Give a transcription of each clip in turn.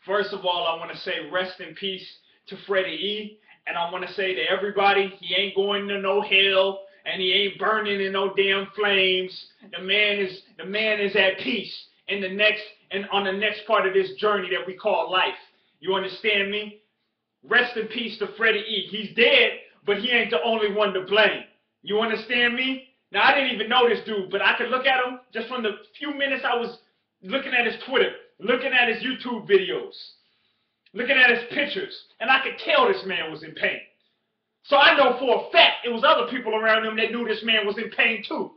First of all, I want to say rest in peace to Freddy E. And I want to say to everybody, he ain't going to no hell, and he ain't burning in no damn flames. The man is at peace on the next part of this journey that we call life. You understand me? Rest in peace to Freddy E. He's dead, but he ain't the only one to blame. You understand me? Now, I didn't even know this dude, but I could look at him just from the few minutes I was looking at his Twitter, looking at his YouTube videos, looking at his pictures, and I could tell this man was in pain. So I know for a fact it was other people around him that knew this man was in pain too.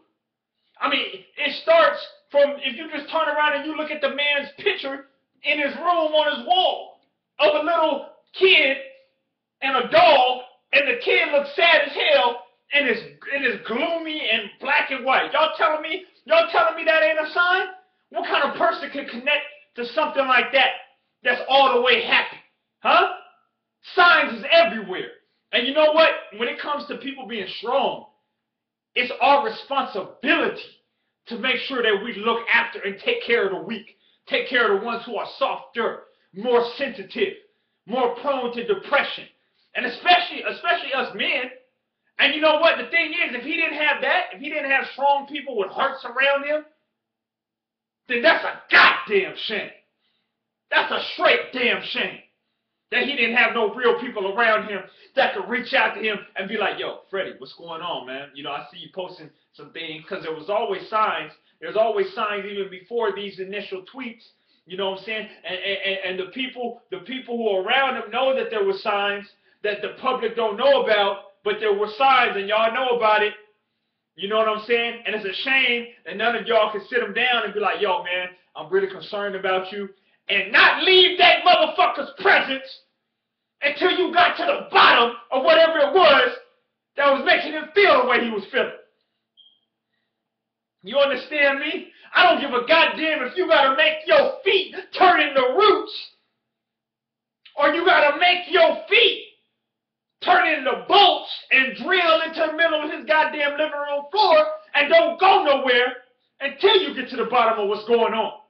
I mean, it starts from, if you just turn around and you look at the man's picture in his room on his wall of a little kid and a dog, and the kid looks sad as hell, and it's gloomy and black and white. Y'all telling me that ain't a sign? What kind of person can connect to something like that that's all the way happy? Huh? Signs is everywhere. And you know what? When it comes to people being strong, it's our responsibility to make sure that we look after and take care of the weak. Take care of the ones who are softer, more sensitive, more prone to depression. And especially us men. And you know what? The thing is, if he didn't have that, if he didn't have strong people with hearts around him, then that's a goddamn shame. That's a straight damn shame. That he didn't have no real people around him that could reach out to him and be like, yo, Freddy, what's going on, man? You know, I see you posting some things, because there was always signs. There's always signs even before these initial tweets. You know what I'm saying? And the people who are around him know that there were signs that the public don't know about, but there were signs and y'all know about it. You know what I'm saying? And it's a shame that none of y'all can sit him down and be like, yo, man, I'm really concerned about you. And not leave that motherfucker's presence until you got to the bottom of whatever it was that was making him feel the way he was feeling. You understand me? I don't give a goddamn if you gotta make your feet turn into roots, or you gotta make your feet turn into bolts and drill into the middle of his goddamn living room floor and don't go nowhere until you get to the bottom of what's going on.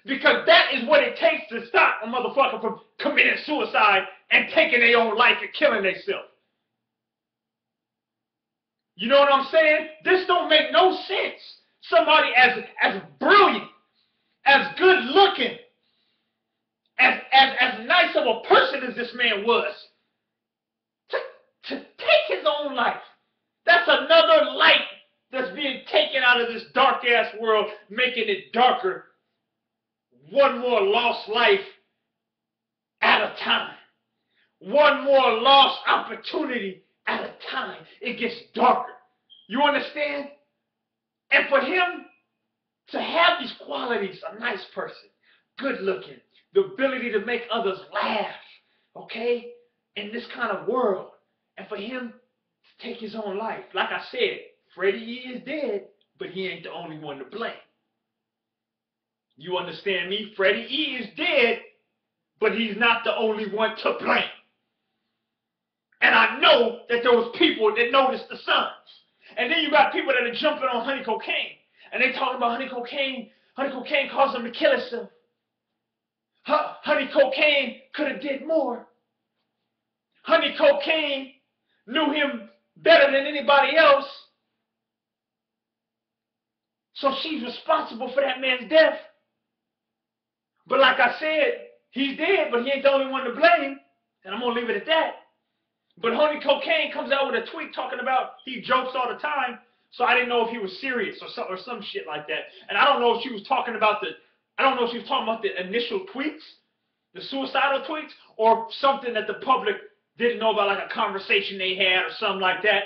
Because that is what it takes to stop a motherfucker from committing suicide and taking their own life and killing themselves. You know what I'm saying? This don't make no sense. Somebody as brilliant, as good looking, as nice of a person as this man was, to take his own life. That's another light that's being taken out of this dark ass world, making it darker. One more lost life at a time. One more lost opportunity at a time. It gets darker. You understand? And for him to have these qualities, a nice person, good looking, the ability to make others laugh, okay, in this kind of world, and for him to take his own life. Like I said, Freddy E is dead, but he ain't the only one to blame. You understand me? Freddy E is dead, but he's not the only one to blame. And I know that there was people that noticed the signs. And then you got people that are jumping on honey cocaine. And they talking about honey cocaine. Honey cocaine caused him to kill himself. Honey cocaine could have did more. Honey cocaine knew him better than anybody else. So she's responsible for that man's death. But like I said, he's dead, but he ain't the only one to blame. And I'm going to leave it at that. But honey cocaine comes out with a tweet talking about he jokes all the time. So I didn't know if he was serious or some shit like that. And I don't know if she was talking about the initial tweets, the suicidal tweets, or something that the public didn't know about, like a conversation they had or something like that.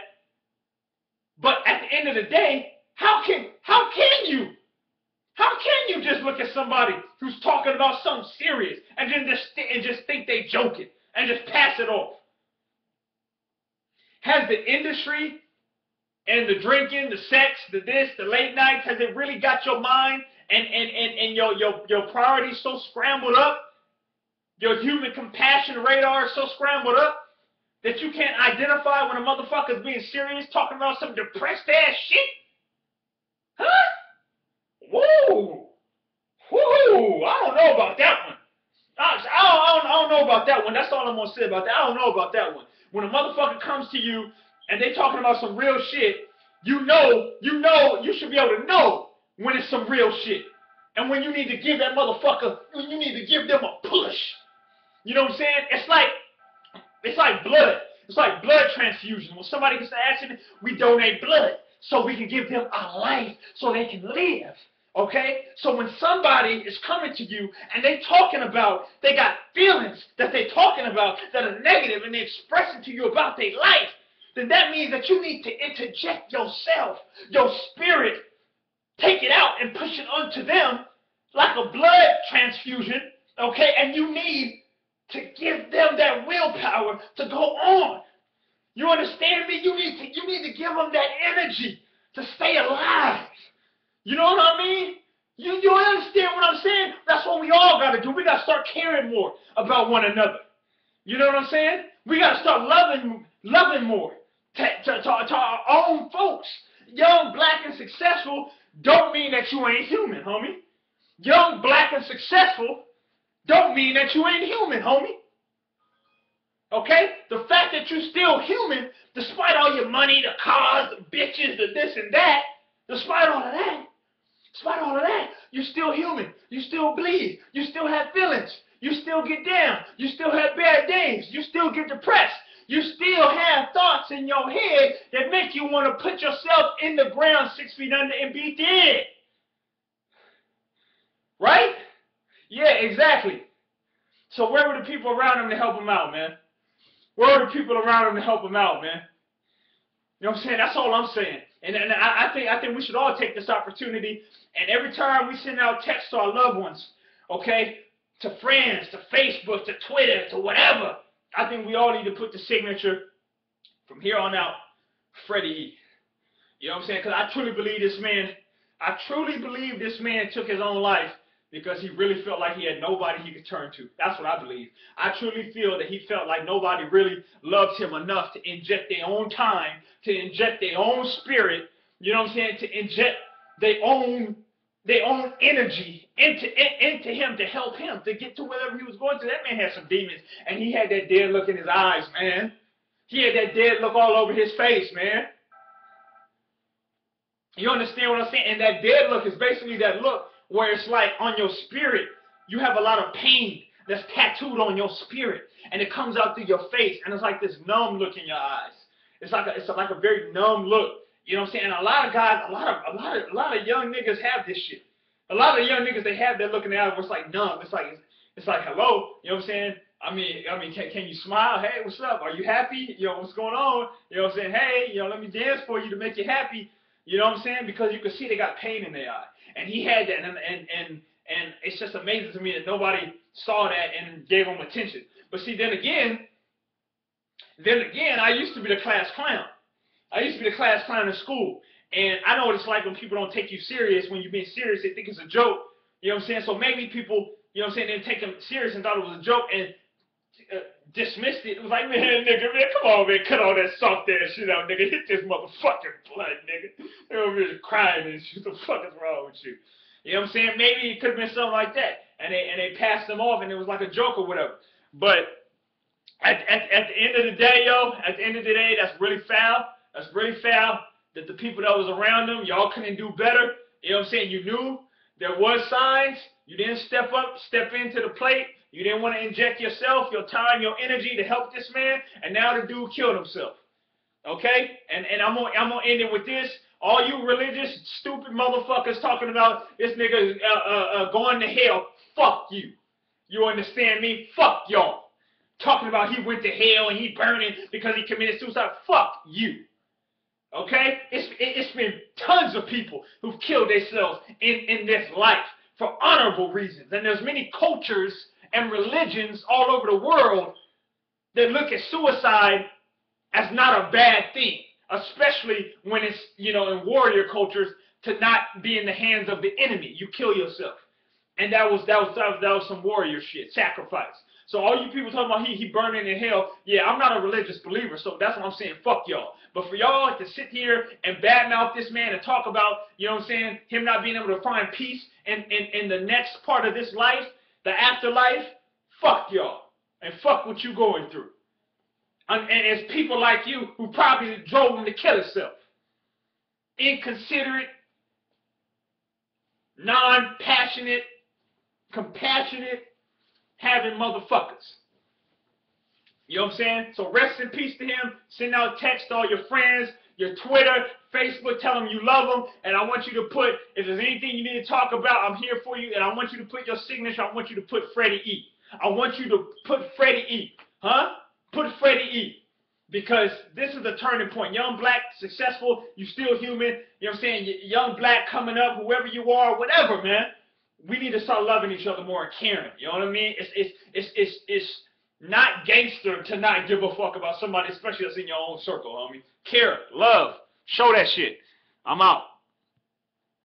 But at the end of the day, how can you just look at somebody who's talking about something serious and then just think they joking and just pass it off? Has the industry and the drinking, the sex, the this, the late nights, has it really got your mind and your priorities so scrambled up? Your human compassion radar is so scrambled up that you can't identify when a motherfucker's being serious, talking about some depressed ass shit? Huh? Whoa! Whoa! I don't know about that one. I know about that one. That's all I'm going to say about that. I don't know about that one. When a motherfucker comes to you and they talking about some real shit, you should be able to know when it's some real shit. And when you need to give that motherfucker, when you need to give them a push. You know what I'm saying? It's like blood. It's like blood transfusion. When somebody gets an accident, we donate blood so we can give them a life so they can live. Okay? So when somebody is coming to you and they got feelings that they talking about that are negative and they're expressing to you about their life, then that means that you need to interject yourself, your spirit, take it out and push it onto them like a blood transfusion, okay? And you need to give them that willpower to go on. You understand me? You need to give them that energy to stay alive. You know what I mean? You understand what I'm saying? That's what we all got to do. We got to start caring more about one another. You know what I'm saying? We got to start loving more to our own folks. Young, black, and successful don't mean that you ain't human, homie. Young, black, and successful don't mean that you ain't human, homie. Okay? The fact that you're still human, despite all your money, the cars, the bitches, the this and that, despite all of that, you're still human. You still bleed. You still have feelings. You still get down. You still have bad days. You still get depressed. You still have thoughts in your head that make you want to put yourself in the ground 6 feet under and be dead. Right? Yeah, exactly. So where were the people around him to help him out, man? Where were the people around him to help him out, man? You know what I'm saying? That's all I'm saying. And I think we should all take this opportunity, and every time we send out texts to our loved ones, okay, to friends, to Facebook, to Twitter, to whatever, I think we all need to put the signature from here on out, Freddy E. You know what I'm saying? Because I truly believe this man took his own life because he really felt like he had nobody he could turn to. That's what I believe. I truly feel that he felt like nobody really loved him enough to inject their own time, to inject their own spirit, you know what I'm saying, to inject their own energy into him to help him to get to whatever he was going to. That man had some demons, and he had that dead look in his eyes, man. He had that dead look all over his face, man. You understand what I'm saying? And that dead look is basically that look where it's like on your spirit, you have a lot of pain that's tattooed on your spirit, and it comes out through your face, and it's like this numb look in your eyes. It's like a very numb look. You know what I'm saying? And a lot of guys, a lot of young niggas have this shit. A lot of young niggas, they have that look in the eye where it's like numb. It's like hello. You know what I'm saying? I mean, can you smile? Hey, what's up? Are you happy? You know, what's going on? You know what I'm saying? Hey, you know, let me dance for you to make you happy. You know what I'm saying? Because you can see they got pain in their eye. And he had that, and it's just amazing to me that nobody saw that and gave him attention. But see, then again, I used to be the class clown. I used to be the class clown in school. And I know what it's like when people don't take you serious. When you're being serious, they think it's a joke. You know what I'm saying? So maybe people, you know what I'm saying, didn't take him serious and thought it was a joke and dismissed it. It was like, man, nigga, man, come on, man, cut all that soft ass shit out, nigga. Hit this motherfucking blood, nigga. They're over here crying and shit. What the fuck is wrong with you? You know what I'm saying? Maybe it could have been something like that. And they passed him off and it was like a joke or whatever. But at the end of the day, that's really foul. That's really foul that the people that was around him, y'all couldn't do better. You know what I'm saying? You knew there was signs. You didn't step into the plate. You didn't want to inject yourself, your time, your energy to help this man, and now the dude killed himself. Okay? And I'm gonna end it with this. All you religious, stupid motherfuckers talking about this nigga going to hell, fuck you. You understand me? Fuck y'all. Talking about he went to hell and he burning because he committed suicide. Fuck you. Okay? It's been tons of people who've killed themselves in this life for honorable reasons. And there's many cultures and religions all over the world that look at suicide as not a bad thing, especially when it's, you know, in warrior cultures, to not be in the hands of the enemy. You kill yourself. And that was some warrior shit, sacrifice. So all you people talking about he burning in hell, yeah, I'm not a religious believer, so that's what I'm saying, fuck y'all. But for y'all to sit here and badmouth this man and talk about, you know what I'm saying, him not being able to find peace in the next part of this life, the afterlife, fuck y'all. And fuck what you going through. And it's people like you who probably drove him to kill himself. Inconsiderate, non-passionate, compassionate, having motherfuckers. You know what I'm saying? So rest in peace to him. Send out text to all your friends, your Twitter, Facebook, tell them you love them. And I want you to put, if there's anything you need to talk about, I'm here for you. And I want you to put your signature. I want you to put Freddy E. I want you to put Freddy E. Huh? Put Freddy E. Because this is the turning point. Young black, successful, you still human. You know what I'm saying? Young black coming up, whoever you are, whatever, man. We need to start loving each other more and caring. You know what I mean? It's not gangster to not give a fuck about somebody, especially that's in your own circle, homie. Care, love, show that shit. I'm out.